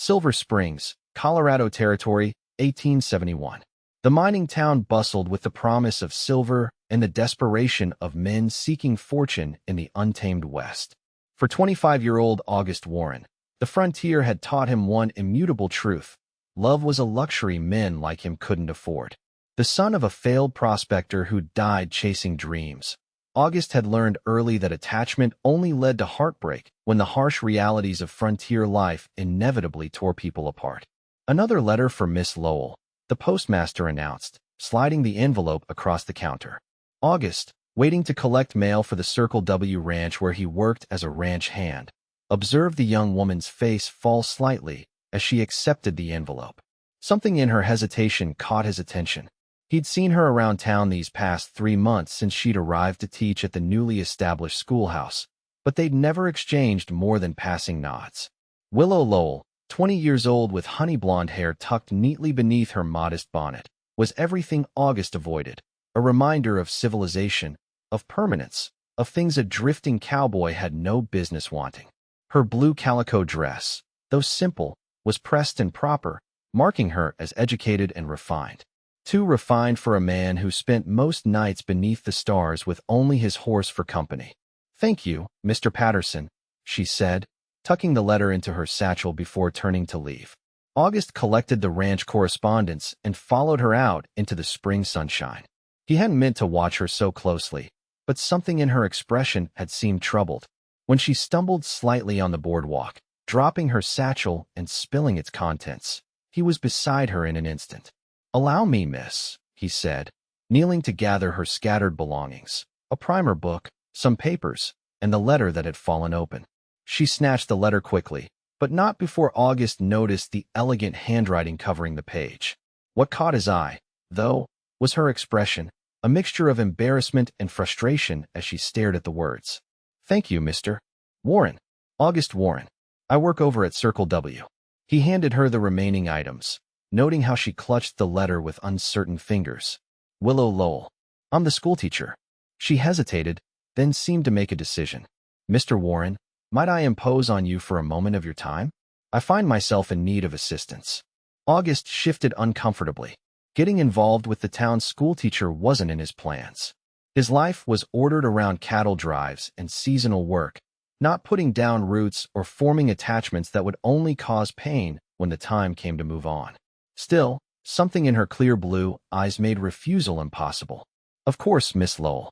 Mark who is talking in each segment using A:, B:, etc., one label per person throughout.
A: Silver Springs, Colorado Territory, 1871. The mining town bustled with the promise of silver and the desperation of men seeking fortune in the untamed West. For 25-year-old August Warren, the frontier had taught him one immutable truth: love was a luxury men like him couldn't afford. The son of a failed prospector who died chasing dreams, August had learned early that attachment only led to heartbreak when the harsh realities of frontier life inevitably tore people apart. "Another letter for Miss Lowell," the postmaster announced, sliding the envelope across the counter. August, waiting to collect mail for the Circle W ranch where he worked as a ranch hand, observed the young woman's face fall slightly as she accepted the envelope. Something in her hesitation caught his attention. He'd seen her around town these past 3 months since she'd arrived to teach at the newly established schoolhouse, but they'd never exchanged more than passing nods. Willow Lowell, 20 years old with honey blonde hair tucked neatly beneath her modest bonnet, was everything August avoided, a reminder of civilization, of permanence, of things a drifting cowboy had no business wanting. Her blue calico dress, though simple, was pressed and proper, marking her as educated and refined. Too refined for a man who spent most nights beneath the stars with only his horse for company. "Thank you, Mr. Patterson," she said, tucking the letter into her satchel before turning to leave. August collected the ranch correspondence and followed her out into the spring sunshine. He hadn't meant to watch her so closely, but something in her expression had seemed troubled. When she stumbled slightly on the boardwalk, dropping her satchel and spilling its contents, he was beside her in an instant. "Allow me, miss," he said, kneeling to gather her scattered belongings, a primer book, some papers, and the letter that had fallen open. She snatched the letter quickly, but not before August noticed the elegant handwriting covering the page. What caught his eye, though, was her expression, a mixture of embarrassment and frustration as she stared at the words. "Thank you, Mr. Warren. August Warren. I work over at Circle W." He handed her the remaining items, noting how she clutched the letter with uncertain fingers. "Willow Lowell. I'm the schoolteacher." She hesitated, then seemed to make a decision. "Mr. Warren, might I impose on you for a moment of your time? I find myself in need of assistance." August shifted uncomfortably. Getting involved with the town's schoolteacher wasn't in his plans. His life was ordered around cattle drives and seasonal work, not putting down roots or forming attachments that would only cause pain when the time came to move on. Still, something in her clear blue eyes made refusal impossible. "Of course, Miss Lowell."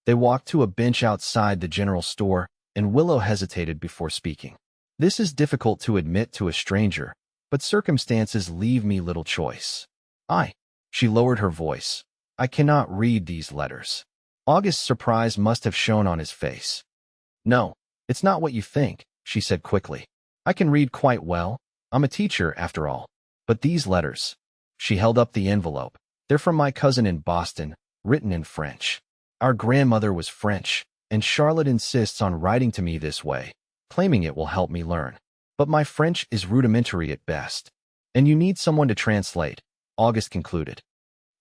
A: They walked to a bench outside the general store, and Willow hesitated before speaking. "This is difficult to admit to a stranger, but circumstances leave me little choice. She lowered her voice. "I cannot read these letters." August's surprise must have shown on his face. "No, it's not what you think," she said quickly. "I can read quite well. I'm a teacher, after all. But these letters," she held up the envelope, "they're from my cousin in Boston, written in French. Our grandmother was French, and Charlotte insists on writing to me this way, claiming it will help me learn. But my French is rudimentary at best. And you need someone to translate," August concluded.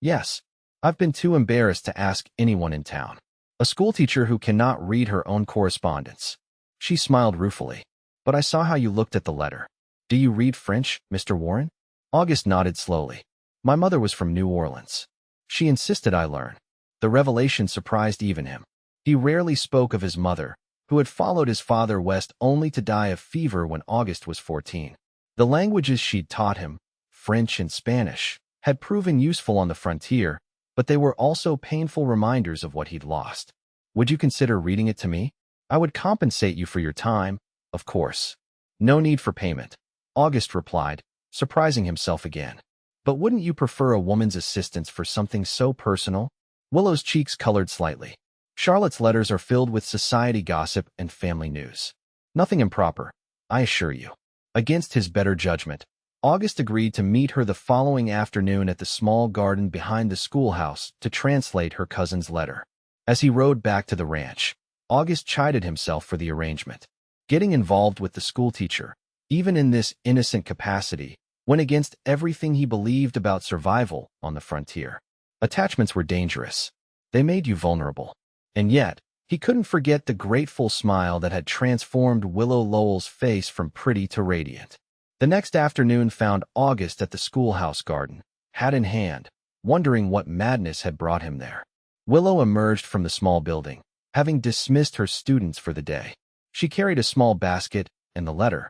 A: "Yes, I've been too embarrassed to ask anyone in town. A schoolteacher who cannot read her own correspondence." She smiled ruefully. "But I saw how you looked at the letter. Do you read French, Mr. Warren?" August nodded slowly. "My mother was from New Orleans. She insisted I learn." The revelation surprised even him. He rarely spoke of his mother, who had followed his father west only to die of fever when August was 14. The languages she'd taught him, French and Spanish, had proven useful on the frontier, but they were also painful reminders of what he'd lost. "Would you consider reading it to me? I would compensate you for your time, of course." "No need for payment," August replied, surprising himself again. "But wouldn't you prefer a woman's assistance for something so personal?" Willow's cheeks colored slightly. "Charlotte's letters are filled with society gossip and family news. Nothing improper, I assure you." Against his better judgment, August agreed to meet her the following afternoon at the small garden behind the schoolhouse to translate her cousin's letter. As he rode back to the ranch, August chided himself for the arrangement. Getting involved with the schoolteacher, even in this innocent capacity, went against everything he believed about survival on the frontier. Attachments were dangerous. They made you vulnerable. And yet, he couldn't forget the grateful smile that had transformed Willow Lowell's face from pretty to radiant. The next afternoon found August at the schoolhouse garden, hat in hand, wondering what madness had brought him there. Willow emerged from the small building, having dismissed her students for the day. She carried a small basket and the letter.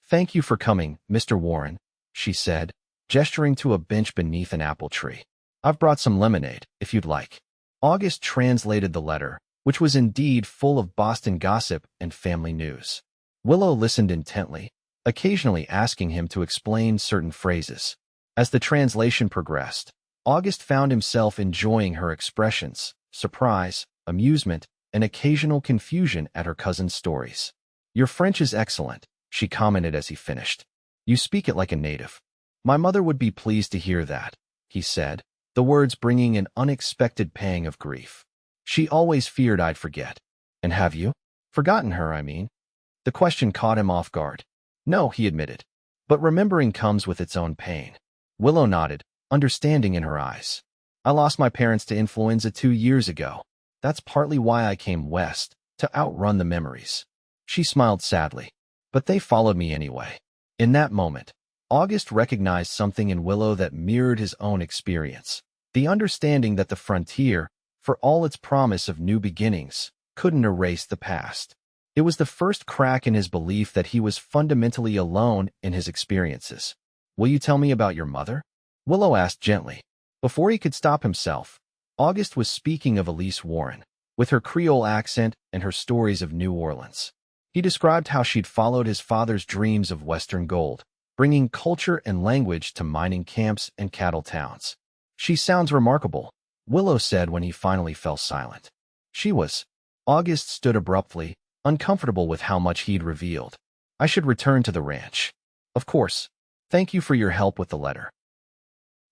A: "Thank you for coming, Mr. Warren," she said, gesturing to a bench beneath an apple tree. "I've brought some lemonade, if you'd like." August translated the letter, which was indeed full of Boston gossip and family news. Willow listened intently, occasionally asking him to explain certain phrases. As the translation progressed, August found himself enjoying her expressions, surprise, amusement, and occasional confusion at her cousin's stories. "Your French is excellent," she commented as he finished. "You speak it like a native." "My mother would be pleased to hear that," he said, the words bringing an unexpected pang of grief. "She always feared I'd forget." "And have you? Forgotten her, I mean?" The question caught him off guard. "No," he admitted. "But remembering comes with its own pain." Willow nodded, understanding in her eyes. "I lost my parents to influenza 2 years ago. That's partly why I came west, to outrun the memories." She smiled sadly. "But they followed me anyway." In that moment, August recognized something in Willow that mirrored his own experience. The understanding that the frontier, for all its promise of new beginnings, couldn't erase the past. It was the first crack in his belief that he was fundamentally alone in his experiences. "Will you tell me about your mother?" Willow asked gently. Before he could stop himself, August was speaking of Elise Warren, with her Creole accent and her stories of New Orleans. He described how she'd followed his father's dreams of Western gold, bringing culture and language to mining camps and cattle towns. "She sounds remarkable," Willow said when he finally fell silent. "She was." August stood abruptly, uncomfortable with how much he'd revealed. "I should return to the ranch." "Of course. Thank you for your help with the letter."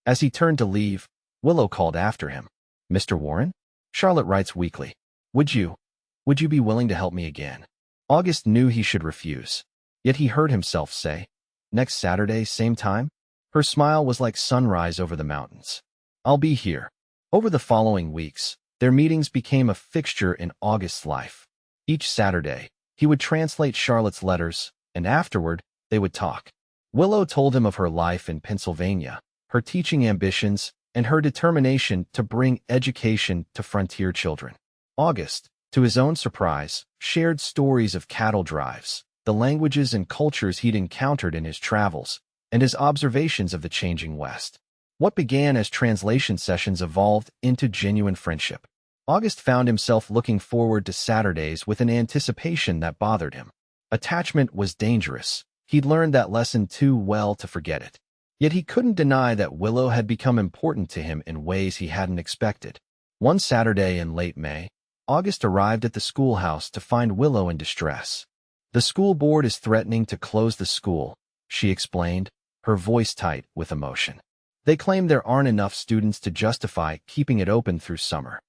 A: As he turned to leave, Willow called after him. "Mr. Warren? Charlotte writes weekly. Would you be willing to help me again?" August knew he should refuse. Yet he heard himself say, "Next Saturday, same time?" Her smile was like sunrise over the mountains. "I'll be here." Over the following weeks, their meetings became a fixture in August's life. Each Saturday, he would translate Charlotte's letters, and afterward, they would talk. Willow told him of her life in Pennsylvania, her teaching ambitions, and her determination to bring education to frontier children. August, to his own surprise, shared stories of cattle drives, the languages and cultures he'd encountered in his travels, and his observations of the changing West. What began as translation sessions evolved into genuine friendship. August found himself looking forward to Saturdays with an anticipation that bothered him. Attachment was dangerous. He'd learned that lesson too well to forget it. Yet he couldn't deny that Willow had become important to him in ways he hadn't expected. One Saturday in late May, August arrived at the schoolhouse to find Willow in distress. "The school board is threatening to close the school," she explained, her voice tight with emotion. "They claim there aren't enough students to justify keeping it open through summer."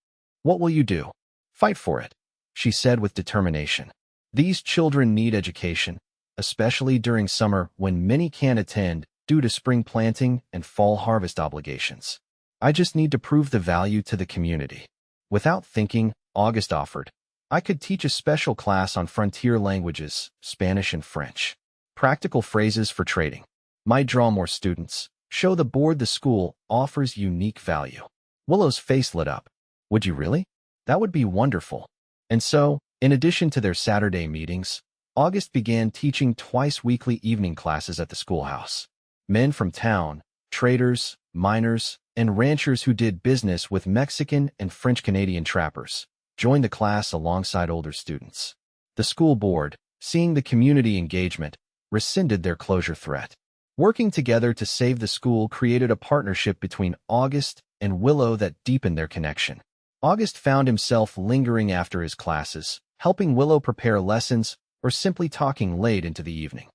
A: "What will you do?" "Fight for it," she said with determination. "These children need education, especially during summer when many can't attend due to spring planting and fall harvest obligations. I just need to prove the value to the community." Without thinking, August offered, "I could teach a special class on frontier languages, Spanish and French. Practical phrases for trading. Might draw more students. Show the board the school offers unique value." Willow's face lit up. "Would you really? That would be wonderful." And so, in addition to their Saturday meetings, August began teaching twice-weekly evening classes at the schoolhouse. Men from town, traders, miners, and ranchers who did business with Mexican and French-Canadian trappers, joined the class alongside older students. The school board, seeing the community engagement, rescinded their closure threat. Working together to save the school created a partnership between August and Willow that deepened their connection. August found himself lingering after his classes, helping Willow prepare lessons or simply talking late into the evening.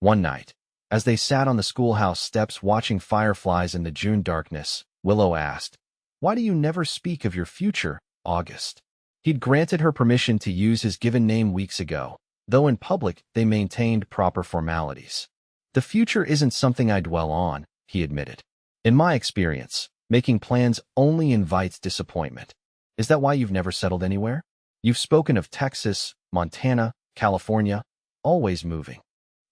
A: One night, as they sat on the schoolhouse steps watching fireflies in the June darkness, Willow asked, "Why do you never speak of your future, August?" He'd granted her permission to use his given name weeks ago, though in public they maintained proper formalities. "The future isn't something I dwell on," he admitted. "In my experience, making plans only invites disappointment." "Is that why you've never settled anywhere? You've spoken of Texas, Montana, California, always moving."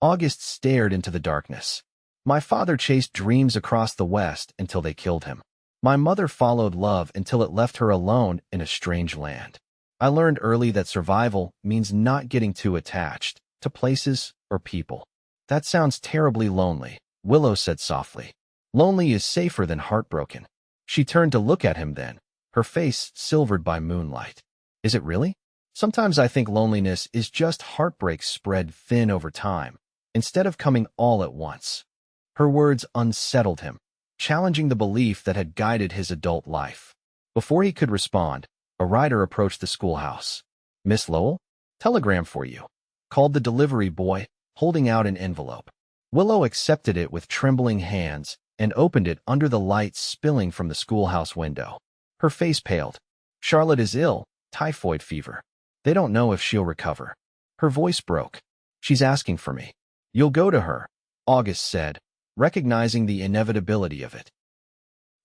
A: August stared into the darkness. My father chased dreams across the West until they killed him. My mother followed love until it left her alone in a strange land. I learned early that survival means not getting too attached to places or people. That sounds terribly lonely, Willow said softly. Lonely is safer than heartbroken. She turned to look at him then, her face silvered by moonlight. Is it really? Sometimes I think loneliness is just heartbreak spread thin over time, instead of coming all at once. Her words unsettled him, challenging the belief that had guided his adult life. Before he could respond, a rider approached the schoolhouse. Miss Lowell? Telegram for you, called the delivery boy, holding out an envelope. Willow accepted it with trembling hands and opened it under the light spilling from the schoolhouse window. Her face paled. Charlotte is ill, typhoid fever. They don't know if she'll recover. Her voice broke. She's asking for me. You'll go to her, August said, recognizing the inevitability of it.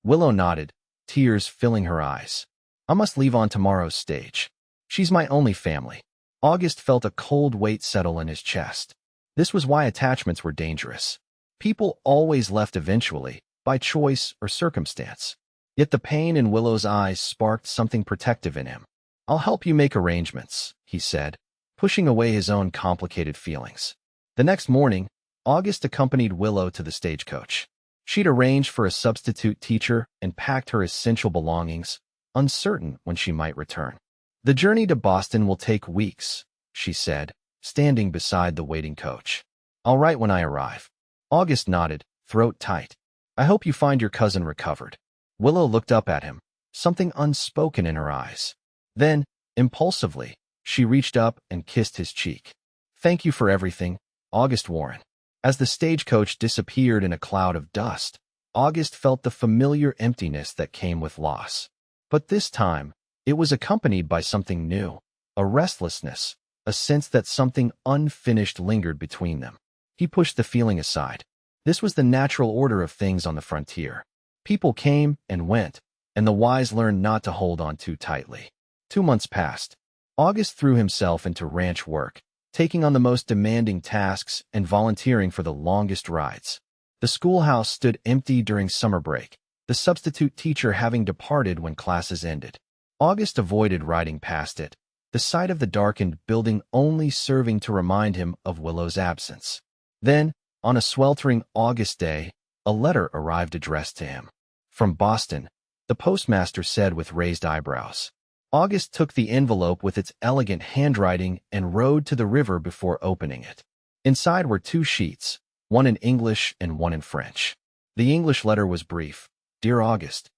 A: Willow nodded, tears filling her eyes. I must leave on tomorrow's stage. She's my only family. August felt a cold weight settle in his chest. This was why attachments were dangerous. People always left eventually, by choice or circumstance. Yet the pain in Willow's eyes sparked something protective in him. I'll help you make arrangements, he said, pushing away his own complicated feelings. The next morning, August accompanied Willow to the stagecoach. She'd arranged for a substitute teacher and packed her essential belongings, uncertain when she might return. The journey to Boston will take weeks, she said, standing beside the waiting coach. I'll write when I arrive. August nodded, throat tight. I hope you find your cousin recovered. Willow looked up at him, something unspoken in her eyes. Then, impulsively, she reached up and kissed his cheek. Thank you for everything, August Warren. As the stagecoach disappeared in a cloud of dust, August felt the familiar emptiness that came with loss. But this time, it was accompanied by something new, a restlessness, a sense that something unfinished lingered between them. He pushed the feeling aside. This was the natural order of things on the frontier. People came and went, and the wise learned not to hold on too tightly. 2 months passed. August threw himself into ranch work, taking on the most demanding tasks and volunteering for the longest rides. The schoolhouse stood empty during summer break, the substitute teacher having departed when classes ended. August avoided riding past it, the sight of the darkened building only serving to remind him of Willow's absence. Then, on a sweltering August day, a letter arrived addressed to him. From Boston, the postmaster said with raised eyebrows. August took the envelope with its elegant handwriting and rode to the river before opening it. Inside were 2 sheets, one in English and one in French. The English letter was brief. Dear August,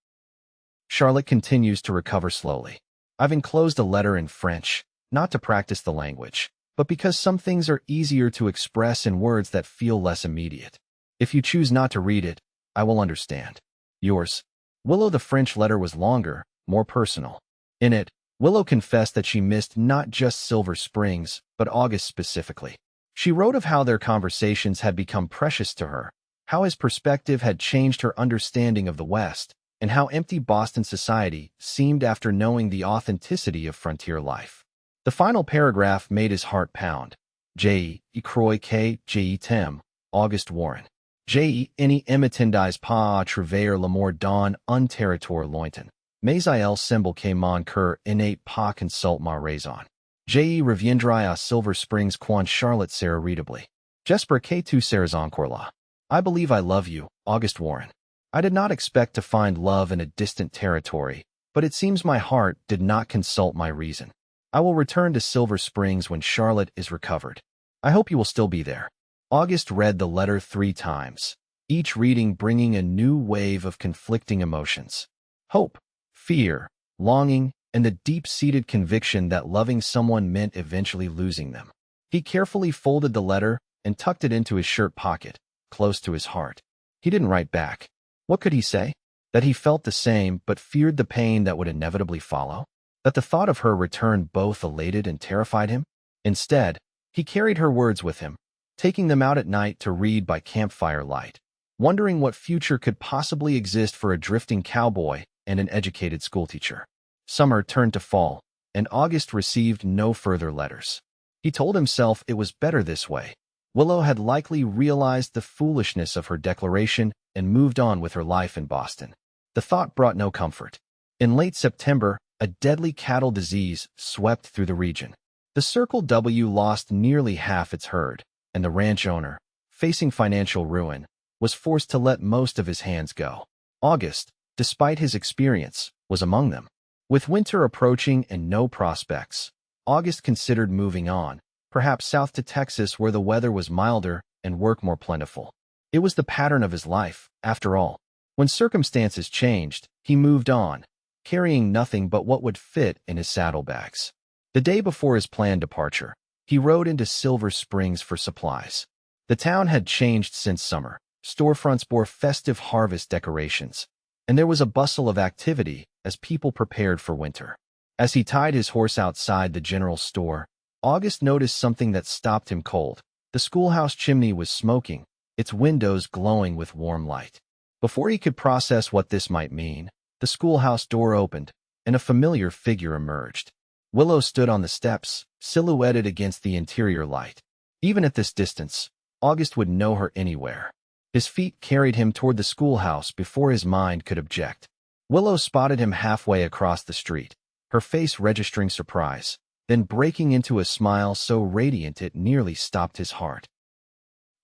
A: Charlotte continues to recover slowly. I've enclosed a letter in French, not to practice the language, but because some things are easier to express in words that feel less immediate. If you choose not to read it, I will understand. Yours, Willow. The French letter was longer, more personal. In it, Willow confessed that she missed not just Silver Springs, but August specifically. She wrote of how their conversations had become precious to her, how his perspective had changed her understanding of the West, and how empty Boston society seemed after knowing the authenticity of frontier life. The final paragraph made his heart pound. J.E. Croix K. J.E. Tem, August Warren. J.E. Any emitendais pas à travers l'amour dans un territoire lointain. Mais il semble que mon cœur n'est pas consult ma raison. J.E. reviendrai à Silver Springs quand Charlotte sera readably. J'espère que tu seras encore là. I believe I love you, August Warren. I did not expect to find love in a distant territory, but it seems my heart did not consult my reason. I will return to Silver Springs when Charlotte is recovered. I hope you will still be there. August read the letter 3 times, each reading bringing a new wave of conflicting emotions. Hope, fear, longing, and the deep-seated conviction that loving someone meant eventually losing them. He carefully folded the letter and tucked it into his shirt pocket, close to his heart. He didn't write back. What could he say? That he felt the same but feared the pain that would inevitably follow? That the thought of her return both elated and terrified him? Instead, he carried her words with him, taking them out at night to read by campfire light, wondering what future could possibly exist for a drifting cowboy and an educated schoolteacher. Summer turned to fall, and August received no further letters. He told himself it was better this way. Willow had likely realized the foolishness of her declaration and moved on with her life in Boston. The thought brought no comfort. In late September, a deadly cattle disease swept through the region. The Circle W lost nearly half its herd, and the ranch owner, facing financial ruin, was forced to let most of his hands go. August, despite his experience, was among them. With winter approaching and no prospects, August considered moving on, perhaps south to Texas where the weather was milder and work more plentiful. It was the pattern of his life, after all. When circumstances changed, he moved on, carrying nothing but what would fit in his saddlebags. The day before his planned departure, he rode into Silver Springs for supplies. The town had changed since summer. Storefronts bore festive harvest decorations, and there was a bustle of activity as people prepared for winter. As he tied his horse outside the general store, August noticed something that stopped him cold. The schoolhouse chimney was smoking, its windows glowing with warm light. Before he could process what this might mean, the schoolhouse door opened, and a familiar figure emerged. Willow stood on the steps, silhouetted against the interior light. Even at this distance, August would know her anywhere. His feet carried him toward the schoolhouse before his mind could object. Willow spotted him halfway across the street, her face registering surprise, then breaking into a smile so radiant it nearly stopped his heart.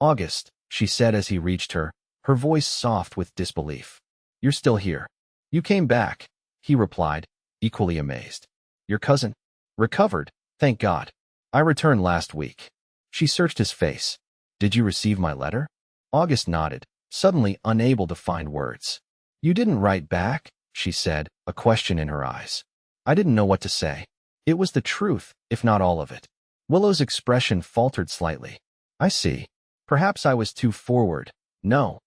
A: "August," she said as he reached her, her voice soft with disbelief. "You're still here." "You came back," he replied, equally amazed. "Your cousin?" "Recovered, thank God. I returned last week." She searched his face. "Did you receive my letter?" August nodded, suddenly unable to find words. "You didn't write back?" she said, a question in her eyes. "I didn't know what to say." It was the truth, if not all of it. Willow's expression faltered slightly. "I see. Perhaps I was too forward." "No,"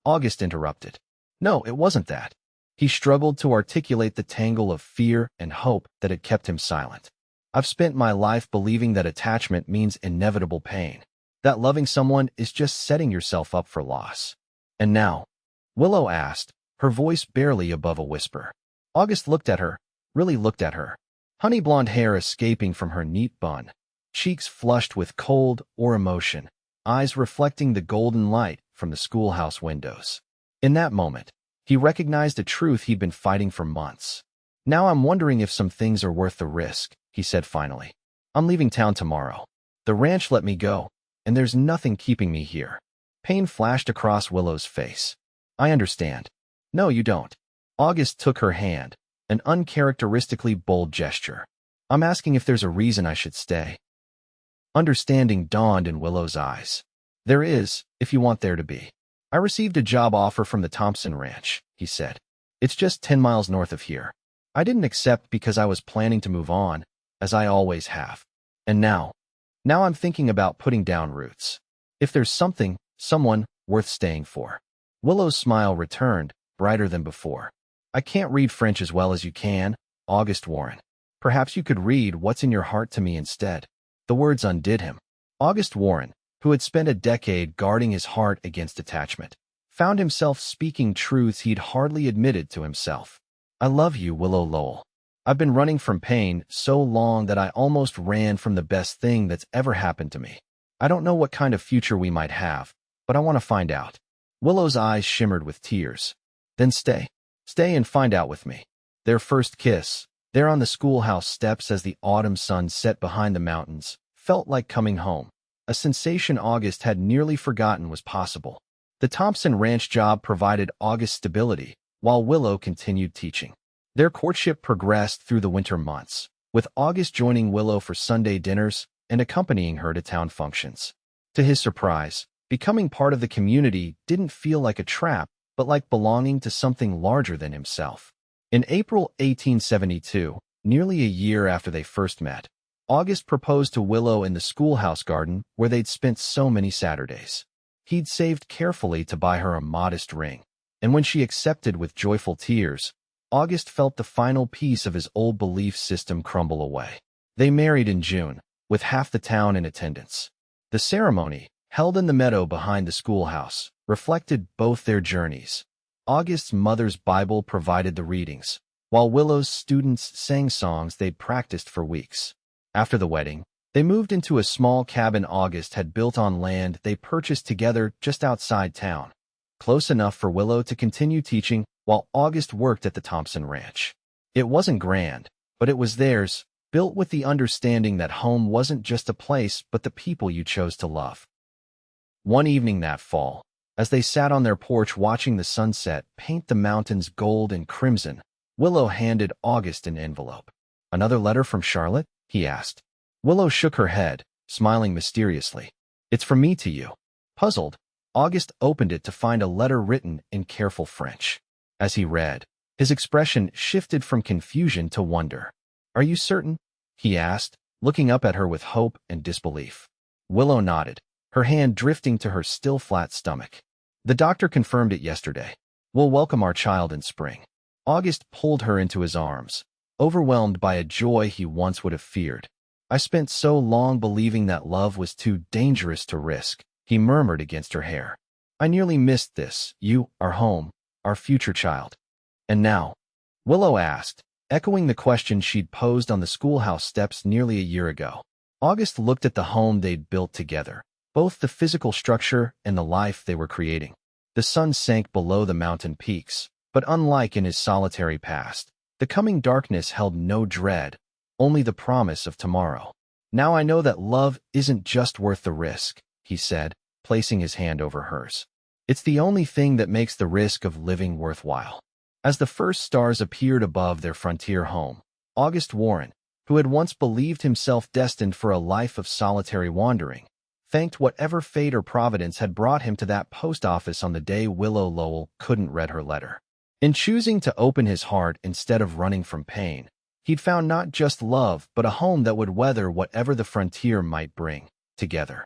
A: August interrupted. "No, it wasn't that." He struggled to articulate the tangle of fear and hope that had kept him silent. "I've spent my life believing that attachment means inevitable pain, that loving someone is just setting yourself up for loss. And now?" Willow asked, her voice barely above a whisper. August looked at her, really looked at her. Honey blonde hair escaping from her neat bun, cheeks flushed with cold or emotion, eyes reflecting the golden light from the schoolhouse windows. In that moment, he recognized a truth he'd been fighting for months. "Now I'm wondering if some things are worth the risk," he said finally. "I'm leaving town tomorrow. The ranch let me go, and there's nothing keeping me here." Pain flashed across Willow's face. "I understand." "No, you don't." August took her hand, an uncharacteristically bold gesture. "I'm asking if there's a reason I should stay." Understanding dawned in Willow's eyes. "There is, if you want there to be. I received a job offer from the Thompson Ranch," he said. "It's just 10 miles north of here. I didn't accept because I was planning to move on, as I always have. And now I'm thinking about putting down roots. If there's someone worth staying for." Willow's smile returned, brighter than before. "I can't read French as well as you can, August Warren. Perhaps you could read what's in your heart to me instead." The words undid him. August Warren, who had spent a decade guarding his heart against attachment, found himself speaking truths he'd hardly admitted to himself. "I love you, Willow Lowell. I've been running from pain so long that I almost ran from the best thing that's ever happened to me. I don't know what kind of future we might have, but I want to find out." Willow's eyes shimmered with tears. "Then stay. Stay and find out with me." Their first kiss, there on the schoolhouse steps as the autumn sun set behind the mountains, felt like coming home, a sensation August had nearly forgotten was possible. The Thompson Ranch job provided August stability, while Willow continued teaching. Their courtship progressed through the winter months, with August joining Willow for Sunday dinners and accompanying her to town functions. To his surprise, becoming part of the community didn't feel like a trap, but like belonging to something larger than himself. In April 1872, nearly a year after they first met, August proposed to Willow in the schoolhouse garden where they'd spent so many Saturdays. He'd saved carefully to buy her a modest ring, and when she accepted with joyful tears, August felt the final piece of his old belief system crumble away. They married in June, with half the town in attendance. The ceremony, held in the meadow behind the schoolhouse, reflected both their journeys. August's mother's Bible provided the readings, while Willow's students sang songs they'd practiced for weeks. After the wedding, They moved into a small cabin August had built on land they purchased together just outside town, close enough for Willow to continue teaching while August worked at the Thompson Ranch. It wasn't grand, but it was theirs, built with the understanding that home wasn't just a place but the people you chose to love. One evening that fall, as they sat on their porch watching the sunset paint the mountains gold and crimson, Willow handed August an envelope. "Another letter from Charlotte?" he asked. Willow shook her head, smiling mysteriously. "It's from me to you." Puzzled, August opened it to find a letter written in careful French. As he read, his expression shifted from confusion to wonder. "Are you certain?" he asked, looking up at her with hope and disbelief. Willow nodded, her hand drifting to her still flat stomach. "The doctor confirmed it yesterday. We'll welcome our child in spring." August pulled her into his arms, overwhelmed by a joy he once would have feared. "I spent so long believing that love was too dangerous to risk," he murmured against her hair. "I nearly missed this, you, our home, our future child." "And now?" Willow asked, echoing the question she'd posed on the schoolhouse steps nearly a year ago. August looked at the home they'd built together, both the physical structure and the life they were creating. The sun sank below the mountain peaks, but unlike in his solitary past, the coming darkness held no dread, only the promise of tomorrow. "Now I know that love isn't just worth the risk," he said, placing his hand over hers. "It's the only thing that makes the risk of living worthwhile." As the first stars appeared above their frontier home, August Warren, who had once believed himself destined for a life of solitary wandering, thanked whatever fate or providence had brought him to that post office on the day Willow Lowell couldn't read her letter. In choosing to open his heart instead of running from pain, he'd found not just love but a home that would weather whatever the frontier might bring. Together,